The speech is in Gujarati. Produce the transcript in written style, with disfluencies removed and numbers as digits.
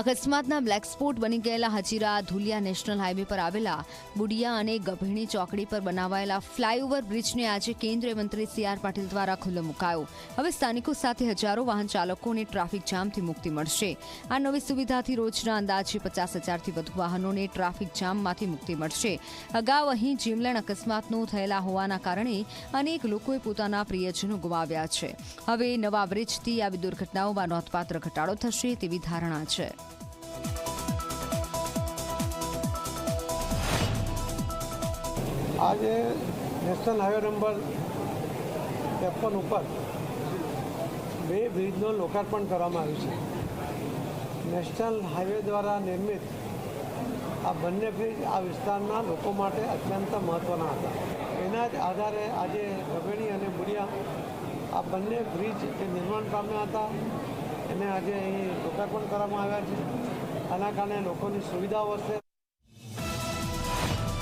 અકસ્માતના બ્લેક સ્પોટ બની ગયેલા હજીરા ધુલિયા નેશનલ હાઈવે પર આવેલા બુડિયા અને ગભેણી ચોકડી પર બનાવાયેલા ફ્લાયઓવર બ્રિજને આજે કેન્દ્રીય મંત્રી સી.આર. પાટીલ દ્વારા ખુલ્લો મુકાયો. હવે સ્થાનિકો સાથે હજારો વાહન ચાલકોને ટ્રાફિક જામથી મુક્તિ મળશે. આ નવી સુવિધાથી રોજના અંદાજે 50,000થી વધુ વાહનોને ટ્રાફિક જામમાંથી મુક્તિ મળશે. અગાઉ અહીં જીમલેણ અકસ્માતનો થયેલા હોવાના કારણે અનેક લોકોએ પોતાના પ્રિયજનો ગુમાવ્યા છે. હવે નવા બ્રિજથી આવી દુર્ઘટનાઓમાં નોંધપાત્ર ઘટાડો થશે તેવી ધારણા છે. આજે નેશનલ હાઈવે નંબર 53 ઉપર 2 બ્રિજનું લોકાર્પણ કરવામાં આવ્યું છે. નેશનલ હાઈવે દ્વારા નિર્મિત આ બંને બ્રિજ આ વિસ્તારના લોકો માટે અત્યંત મહત્ત્વના હતા. એના જ આધારે આજે ગભેણી અને બુડિયા આ બંને બ્રિજ જે નિર્માણ પામ્યા હતા એને આજે અહીં લોકાર્પણ કરવામાં આવ્યા છે. આના કારણે લોકોની સુવિધાઓ વધશે.